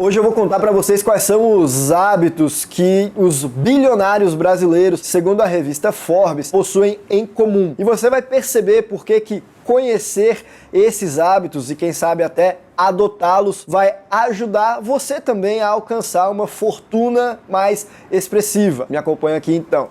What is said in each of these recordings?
Hoje eu vou contar para vocês quais são os hábitos que os bilionários brasileiros, segundo a revista Forbes, possuem em comum. E você vai perceber por que conhecer esses hábitos e quem sabe até adotá-los vai ajudar você também a alcançar uma fortuna mais expressiva. Me acompanha aqui então.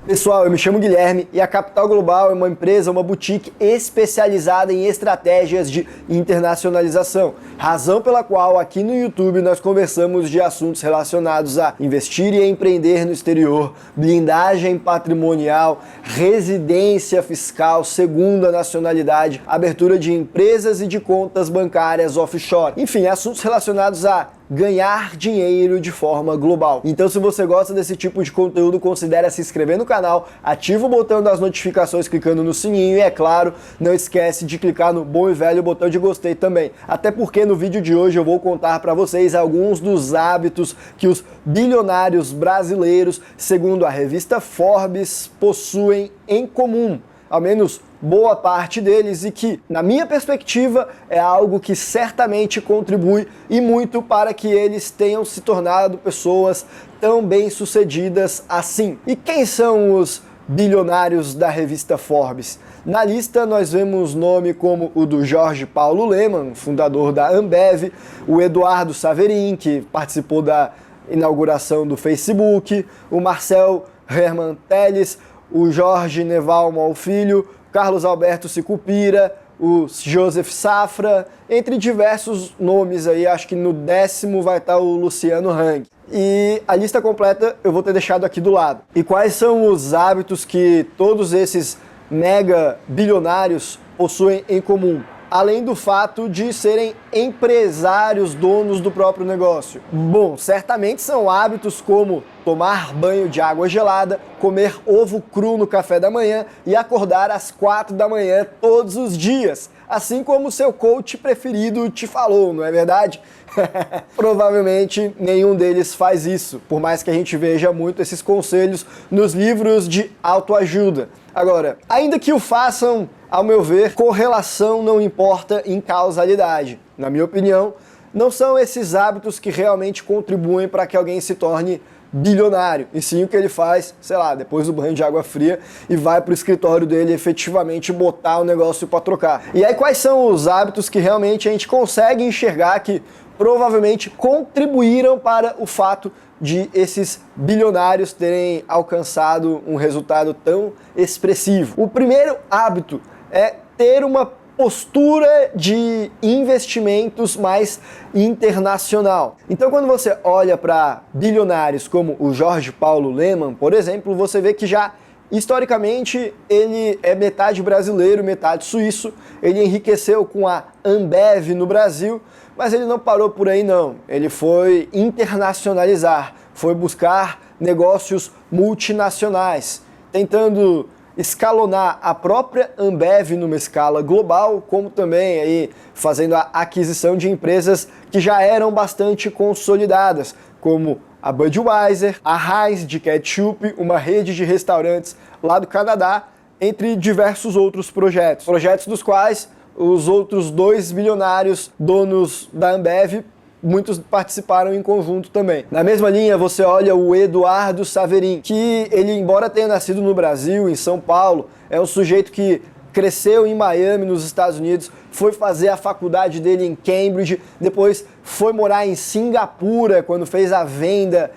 Pessoal, eu me chamo Guilherme e a Capital Global é uma empresa, uma boutique especializada em estratégias de internacionalização, razão pela qual aqui no YouTube nós conversamos de assuntos relacionados a investir e empreender no exterior, blindagem patrimonial, residência fiscal, segunda nacionalidade, abertura de empresas e de contas bancárias offshore, enfim, assuntos relacionados a ganhar dinheiro de forma global. Então, se você gosta desse tipo de conteúdo, considere se inscrever no canal, ativa o botão das notificações clicando no sininho e, é claro, não esquece de clicar no bom e velho botão de gostei também. Até porque no vídeo de hoje eu vou contar para vocês alguns dos hábitos que os bilionários brasileiros, segundo a revista Forbes, possuem em comum. Ao menos boa parte deles, e que, na minha perspectiva, é algo que certamente contribui e muito para que eles tenham se tornado pessoas tão bem-sucedidas assim. E quem são os bilionários da revista Forbes? Na lista nós vemos nome como o do Jorge Paulo Lemann, fundador da Ambev, o Eduardo Saverin, que participou da inauguração do Facebook, o Marcel Herman Telles, o Jorge Nevalmo Filho, Carlos Alberto Sicupira, o Joseph Safra, entre diversos nomes aí. Acho que no 10º vai estar o Luciano Hang. E a lista completa eu vou ter deixado aqui do lado. E quais são os hábitos que todos esses mega bilionários possuem em comum? Além do fato de serem empresários, donos do próprio negócio. Bom, certamente são hábitos como tomar banho de água gelada, comer ovo cru no café da manhã e acordar às 4 da manhã todos os dias, assim como seu coach preferido te falou, não é verdade? Provavelmente nenhum deles faz isso, por mais que a gente veja muito esses conselhos nos livros de autoajuda. Agora, ainda que o façam, ao meu ver, correlação não importa em causalidade. Na minha opinião, não são esses hábitos que realmente contribuem para que alguém se torne bilionário, e sim o que ele faz, sei lá, depois do banho de água fria e vai pro escritório dele efetivamente botar o negócio para trocar. E aí quais são os hábitos que realmente a gente consegue enxergar que provavelmente contribuíram para o fato de esses bilionários terem alcançado um resultado tão expressivo? O primeiro hábito é ter uma postura de investimentos mais internacional. Então, quando você olha para bilionários como o Jorge Paulo Lemann, por exemplo, você vê que já historicamente ele é metade brasileiro, metade suíço. Ele enriqueceu com a Ambev no Brasil, mas ele não parou por aí não. Ele foi internacionalizar, foi buscar negócios multinacionais, tentando escalonar a própria Ambev numa escala global, como também aí fazendo a aquisição de empresas que já eram bastante consolidadas, como a Budweiser, a Heinz de ketchup, uma rede de restaurantes lá do Canadá, entre diversos outros projetos. Projetos dos quais os outros dois bilionários donos da Ambev, muitos participaram em conjunto também. Na mesma linha, você olha o Eduardo Saverin, que ele, embora tenha nascido no Brasil, em São Paulo, é um sujeito que cresceu em Miami, nos Estados Unidos, foi fazer a faculdade dele em Cambridge, depois foi morar em Singapura, quando fez a venda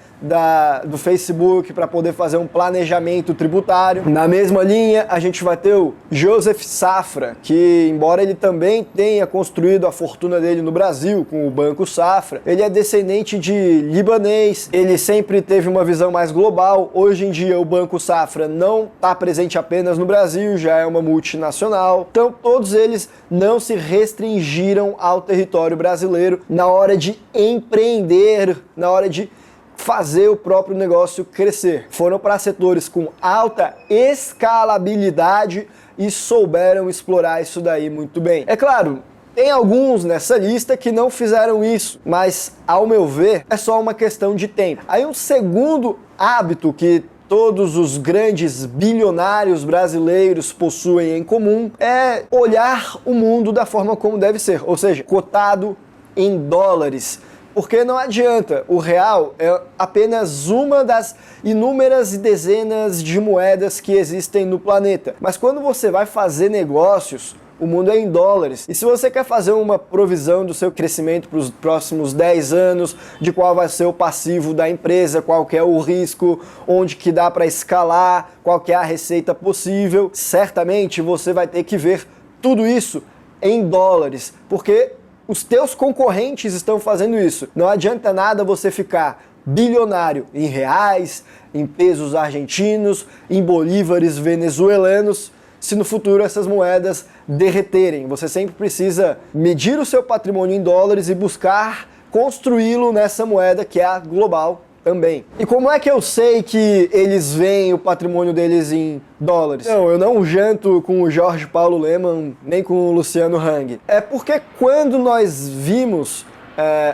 do Facebook para poder fazer um planejamento tributário. Na mesma linha, a gente vai ter o Joseph Safra, que embora ele também tenha construído a fortuna dele no Brasil com o Banco Safra, ele é descendente de libanês, ele sempre teve uma visão mais global. Hoje em dia o Banco Safra não está presente apenas no Brasil, já é uma multinacional. Então todos eles não se restringiram ao território brasileiro na hora de empreender, na hora de fazer o próprio negócio crescer. Foram para setores com alta escalabilidade e souberam explorar isso daí muito bem. É claro, tem alguns nessa lista que não fizeram isso, mas ao meu ver é só uma questão de tempo. Aí um segundo hábito que todos os grandes bilionários brasileiros possuem em comum é olhar o mundo da forma como deve ser, ou seja, cotado em dólares. Porque não adianta, o real é apenas uma das inúmeras dezenas de moedas que existem no planeta. Mas quando você vai fazer negócios, o mundo é em dólares. E se você quer fazer uma provisão do seu crescimento para os próximos 10 anos, de qual vai ser o passivo da empresa, qual que é o risco, onde que dá para escalar, qual que é a receita possível, certamente você vai ter que ver tudo isso em dólares, porque os teus concorrentes estão fazendo isso. Não adianta nada você ficar bilionário em reais, em pesos argentinos, em bolívares venezuelanos, se no futuro essas moedas derreterem. Você sempre precisa medir o seu patrimônio em dólares e buscar construí-lo nessa moeda que é a global também. E como é que eu sei que eles veem o patrimônio deles em dólares? Não, eu não janto com o Jorge Paulo Lemann, nem com o Luciano Hang. É porque quando nós vimos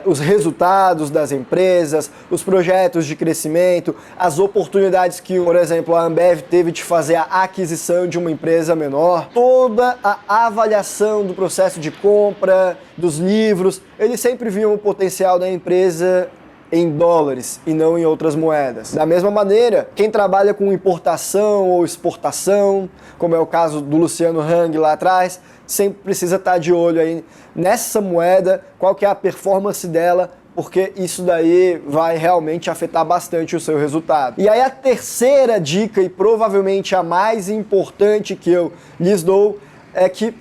os resultados das empresas, os projetos de crescimento, as oportunidades que, por exemplo, a Ambev teve de fazer a aquisição de uma empresa menor, toda a avaliação do processo de compra, dos livros, eles sempre viam o potencial da empresa em dólares e não em outras moedas. Da mesma maneira, quem trabalha com importação ou exportação, como é o caso do Luciano Hang lá atrás, sempre precisa estar de olho aí nessa moeda, qual que é a performance dela, porque isso daí vai realmente afetar bastante o seu resultado. E aí a terceira dica, e provavelmente a mais importante que eu lhes dou, é que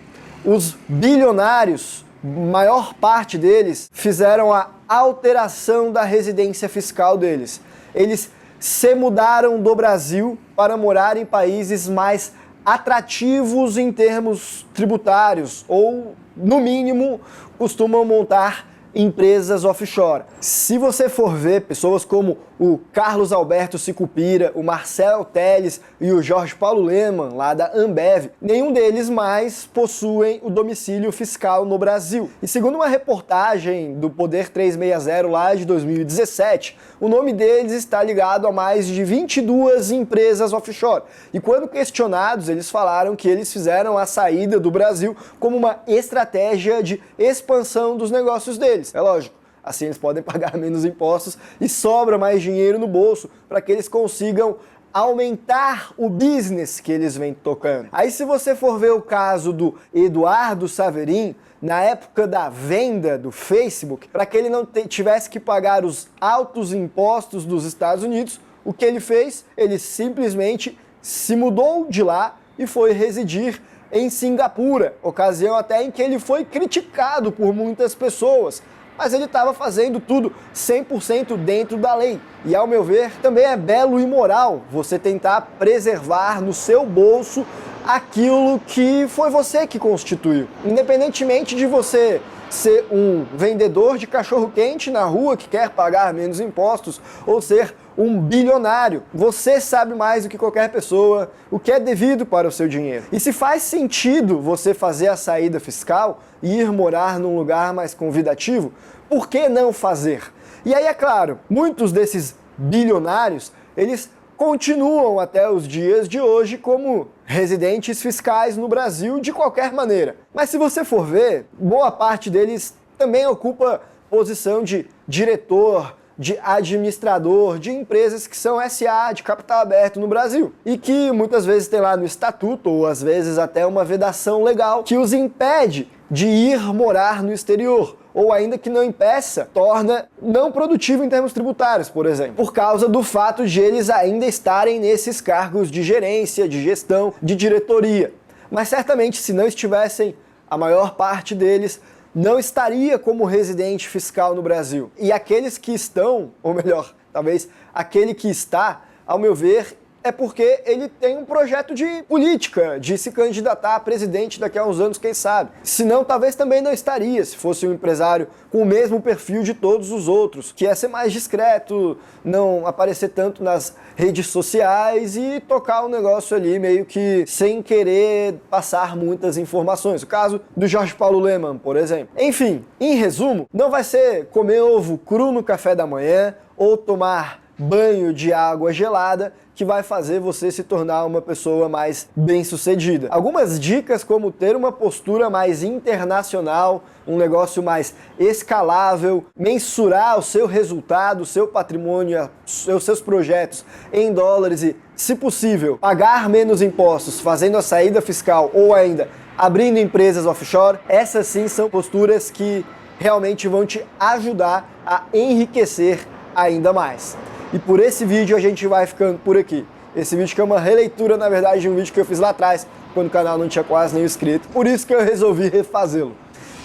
os bilionários, maior parte deles, fizeram a alteração da residência fiscal deles. Eles se mudaram do Brasil para morar em países mais atrativos em termos tributários, ou, no mínimo, costumam montar empresas offshore. Se você for ver pessoas como o Carlos Alberto Sicupira, o Marcel Teles e o Jorge Paulo Lemann, lá da Ambev, nenhum deles mais possuem o domicílio fiscal no Brasil. E segundo uma reportagem do Poder 360 lá de 2017, o nome deles está ligado a mais de 22 empresas offshore. E quando questionados, eles falaram que eles fizeram a saída do Brasil como uma estratégia de expansão dos negócios deles. É lógico, assim eles podem pagar menos impostos e sobra mais dinheiro no bolso para que eles consigam aumentar o business que eles vêm tocando. Aí se você for ver o caso do Eduardo Saverin, na época da venda do Facebook, para que ele não tivesse que pagar os altos impostos dos Estados Unidos, o que ele fez? Ele simplesmente se mudou de lá e foi residir em Singapura, ocasião até em que ele foi criticado por muitas pessoas, mas ele estava fazendo tudo 100% dentro da lei. E ao meu ver, também é belo e moral você tentar preservar no seu bolso aquilo que foi você que constituiu. Independentemente de você ser um vendedor de cachorro-quente na rua que quer pagar menos impostos ou ser um bilionário, você sabe mais do que qualquer pessoa o que é devido para o seu dinheiro. E se faz sentido você fazer a saída fiscal e ir morar num lugar mais convidativo, por que não fazer? E aí, é claro, muitos desses bilionários, eles continuam até os dias de hoje como residentes fiscais no Brasil de qualquer maneira. Mas se você for ver, boa parte deles também ocupa posição de diretor, de administrador de empresas que são SA, de capital aberto no Brasil. E que muitas vezes tem lá no estatuto, ou às vezes até uma vedação legal, que os impede de ir morar no exterior. Ou ainda que não impeça, torna não produtivo em termos tributários, por exemplo. Por causa do fato de eles ainda estarem nesses cargos de gerência, de gestão, de diretoria. Mas certamente se não estivessem, a maior parte deles não estaria como residente fiscal no Brasil. E aqueles que estão, ou melhor, talvez aquele que está, ao meu ver, é porque ele tem um projeto de política, de se candidatar a presidente daqui a uns anos, quem sabe. Senão, talvez também não estaria, se fosse um empresário com o mesmo perfil de todos os outros, que é ser mais discreto, não aparecer tanto nas redes sociais e tocar o negócio ali meio que sem querer passar muitas informações. O caso do Jorge Paulo Lemann, por exemplo. Enfim, em resumo, não vai ser comer ovo cru no café da manhã ou tomar banho de água gelada que vai fazer você se tornar uma pessoa mais bem-sucedida. Algumas dicas como ter uma postura mais internacional, um negócio mais escalável, mensurar o seu resultado, o seu patrimônio, os seus projetos em dólares e, se possível, pagar menos impostos, fazendo a saída fiscal ou ainda abrindo empresas offshore. Essas sim são posturas que realmente vão te ajudar a enriquecer ainda mais. E por esse vídeo a gente vai ficando por aqui. Esse vídeo que é uma releitura, na verdade, de um vídeo que eu fiz lá atrás, quando o canal não tinha quase nenhum inscrito. Por isso que eu resolvi refazê-lo.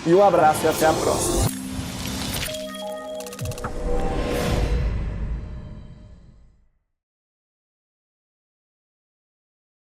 E um abraço e até a próxima.